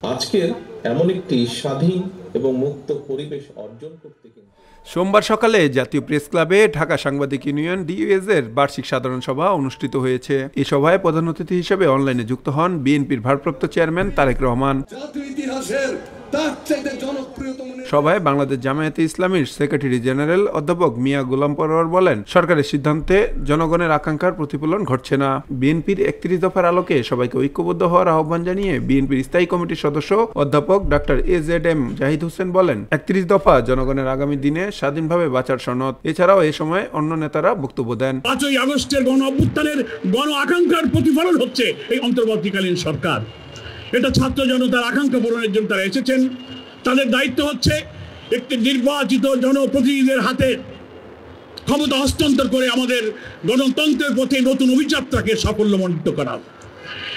আজকের এমন একটি স্বাধীন এবং মুক্ত পরিবেশ অর্জন করতে সোমবার সকালে জাতীয় প্রেস ক্লাবে ঢাকা সাংবাদিক ইউনিয়ন ডিইউএস এর বার্ষিক সাধারণ সভা অনুষ্ঠিত হয়েছে। এই সভায় প্রধান অতিথি হিসেবে অনলাইনে যুক্ত হন বিএনপির ভারপ্রাপ্ত চেয়ারম্যান তারেক রহমান। সভায় বাংলাদেশ জামায়াতে ইসলামীর সেক্রেটারি জেনারেল অধ্যাপক মিয়া গোলাম পরোয়ার বলেন, সরকারের সিদ্ধান্তে জনগণের আকাঙ্ক্ষার প্রতিফলন ঘটছে না। বিএনপির ৩১ দফার আলোকে সবাইকে ঐক্যবদ্ধ হওয়ার আহ্বান জানিয়ে বিএনপির স্থায়ী কমিটির সদস্য অধ্যাপক ডক্টর AZM জাহিদ হোসেন বলেন, ৩১ দফা জনগণের আগামী দিনে স্বাধীনভাবে বাঁচার সনদ। এছাড়াও এ সময় অন্য নেতারা বক্তব্য দেন। ৫ই আগস্টের গণ অভ্যুত্থানের গণ আকাঙ্ক্ষার প্রতিফলন হচ্ছে এই অন্তর্বর্তীকালীন সরকার। এটা ছাত্র জনতার আকাঙ্ক্ষা পূরণের জন্য তারা এসেছেন। তাদের দায়িত্ব হচ্ছে একটি নির্বাচিত জনপ্রতিনিধিদের হাতে ক্ষমতা হস্তান্তর করে আমাদের গণতন্ত্রের পথে নতুন অভিযাত্রাকে সাফল্যমণ্ডিত করা।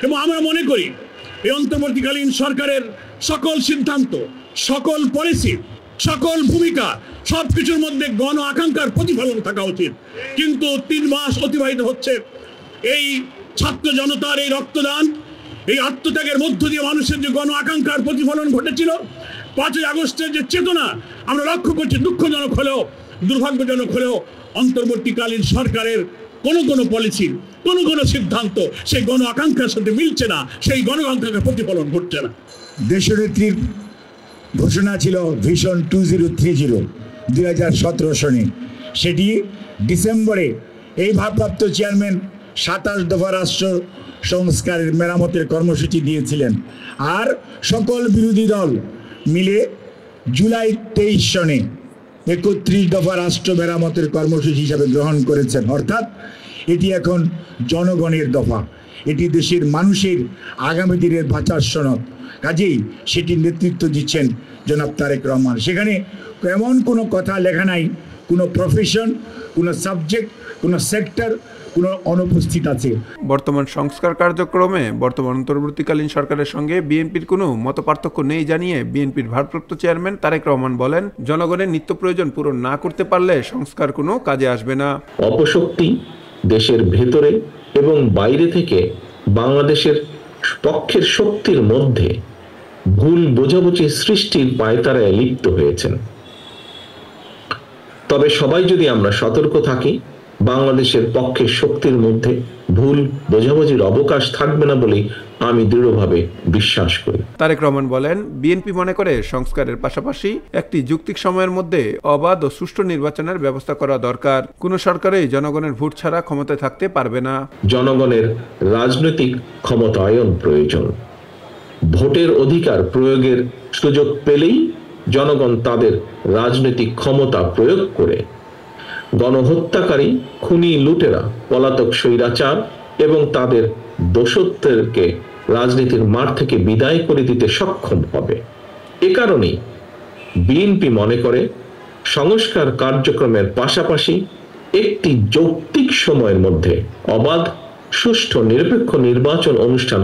এবং আমরা মনে করি এই অন্তর্বর্তীকালীন সরকারের সকল সিদ্ধান্ত, সকল পলিসি, সকল ভূমিকা সবকিছুর মধ্যে গণ আকাঙ্ক্ষার প্রতিফলন থাকা উচিত। কিন্তু ৩ মাস অতিবাহিত হচ্ছে, এই ছাত্র জনতার এই রক্তদান, এই আত্মত্যাগের মধ্য দিয়ে মানুষের যে গণ আকাঙ্ক্ষার প্রতিফলন ঘটেছিল, ৫ই আগস্টের যে চেতনা আমরা লক্ষ্য করছি, দুঃখজনক হলেও দুর্ভাগ্যজনক হলেও অন্তর্বর্তীকালীন সরকারের কোনো পলিসি, কোনো সিদ্ধান্ত সেই গণ আকাঙ্ক্ষার সাথে মিলছে না, সেই গণ আকাঙ্ক্ষার প্রতিফলন ঘটছে না। দেশনেত্রীর ঘোষণা ছিল ভিশন 2030 2017 সনে, সেটি ডিসেম্বরে এই ভারপ্রাপ্ত চেয়ারম্যান ২৭ দফা রাষ্ট্র সংস্কারের মেরামতের কর্মসূচি দিয়েছিলেন। আর সকল বিরোধী দল মিলে জুলাই 23 সনে ৩১ দফা রাষ্ট্র মেরামতের কর্মসূচি হিসাবে গ্রহণ করেছেন। অর্থাৎ এটি এখন জনগণের দফা, এটি দেশের মানুষের আগামী দিনের বাঁচার সনদ। কাজেই সেটির নেতৃত্ব দিচ্ছেন জনাব তারেক রহমান। সেখানে এমন কোনো কথা লেখা নাই, কোনো প্রফেশন, কোনো সাবজেক্ট, কোনো সেক্টর কোনো অনুপস্থিত আছে। বর্তমান সংস্কার কার্যক্রমে বর্তমান অন্তর্বর্তীকালীন সরকারের সঙ্গে বিএনপির কোনো মতপার্থক্য নেই জানিয়ে বিএনপির ভারপ্রাপ্ত চেয়ারম্যান তারেক রহমান বলেন, জনগণের নিত্য প্রয়োজন পূরণ না করতে পারলে সংস্কার কোনো কাজে আসবে না। অপশক্তি দেশের ভেতরে এবং বাইরে থেকে বাংলাদেশের পক্ষের শক্তির মধ্যে ভুল বোঝাবুঝি সৃষ্টির পায়তারায় লিপ্ত হয়েছেন। তবে সবাই যদি আমরা সতর্ক থাকি, বাংলাদেশের পক্ষের শক্তির মধ্যে ভুল বোঝাবুঝির অবকাশ থাকবে না বলেই আমি দৃঢ়ভাবে বিশ্বাস করি। তারেক রহমান বলেন, বিএনপি মনে করে সংস্কারের পাশাপাশি একটি যৌক্তিক সময়ের মধ্যে অবাধ ও সুষ্ঠু নির্বাচনের ব্যবস্থা করা দরকার। কোন সরকারই জনগণের ভোট ছাড়া ক্ষমতায় থাকতে পারবে না। জনগণের রাজনৈতিক ক্ষমতায়ন প্রয়োজন। ভোটের অধিকার প্রয়োগের সুযোগ পেলেই জনগণ তাদের রাজনৈতিক ক্ষমতা প্রয়োগ করে গণহত্যাকারী, খুনি, লুটেরা, পলাতক স্বৈরাচার এবং তাদের দোষত্বকে রাজনীতির মাঠ থেকে বিদায় করে দিতে সক্ষম হবে। এ কারণেই বিএনপি মনে করে সংস্কার কার্যক্রমের পাশাপাশি একটি যৌক্তিক সময়ের মধ্যে অবাধ, সুষ্ঠু, নিরপেক্ষ নির্বাচন অনুষ্ঠান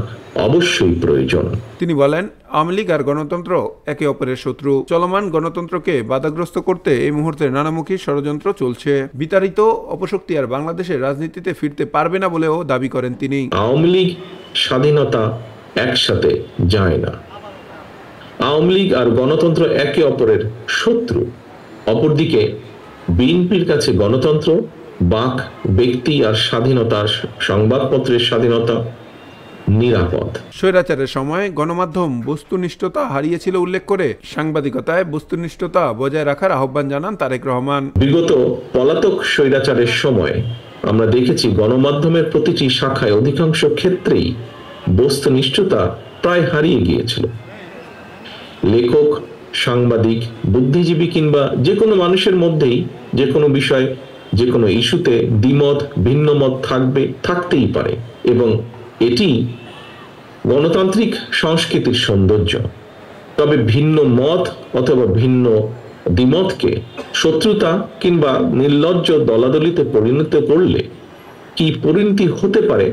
অবশ্যই প্রয়োজন। তিনি বলেন, আওয়ামী লীগ আর গণতন্ত্র একে অপরের শত্রু। চলমান গণতন্ত্রকে বাধাগ্রস্ত করতে এই মুহূর্তে নানামুখী ষড়যন্ত্র চলছে। বিতাড়িত অপশক্তি আর বাংলাদেশের রাজনীতিতে ফিরতে পারবে না বলেও দাবি করেন তিনি। আওয়ামী লীগ স্বাধীনতা একসাথে যায় না। আওয়ামী লীগ আর গণতন্ত্র একে অপরের শত্রু। অপরদিকে বিএনপির কাছে গণতন্ত্র, বাক, ব্যক্তি আর স্বাধীনতার, সংবাদপত্রের স্বাধীনতা নিরাপদ। স্বৈরাচারের সময় গণমাধ্যম বস্তুনিষ্ঠতা হারিয়েছিল উল্লেখ করে সাংবাদিকতায় বস্তুনিষ্ঠতা বজায় রাখার আহ্বান জানান তারেক রহমান। বিগত পলাতক স্বৈরাচারের সময় আমরা দেখেছি গণমাধ্যমের প্রতিটি শাখায় অধিকাংশ ক্ষেত্রেই বস্তুনিষ্ঠতা প্রায় হারিয়ে গিয়েছিল। লেখক, সাংবাদিক, বুদ্ধিজীবী কিংবা যে কোনো মানুষের মধ্যেই যে কোনো বিষয়, যে কোনো ইস্যুতে দ্বিমত, ভিন্ন মত থাকতেই পারে এবং এটি গণতান্ত্রিক সংস্কৃতির সৌন্দর্য। তবে ভিন্ন মত অথবা ভিন্ন দ্বিমতকে শত্রুতা কিংবা নির্লজ্জ দলাদলিতে পরিণত করলে কি পরিণতি হতে পারে,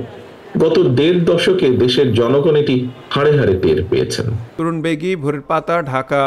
গত ১.৫ দশকে দেশের জনগণ এটি হাড়ে হাড়ে টের পেয়েছেন। তরুণ বেগী, ভোরের পাতা, ঢাকা।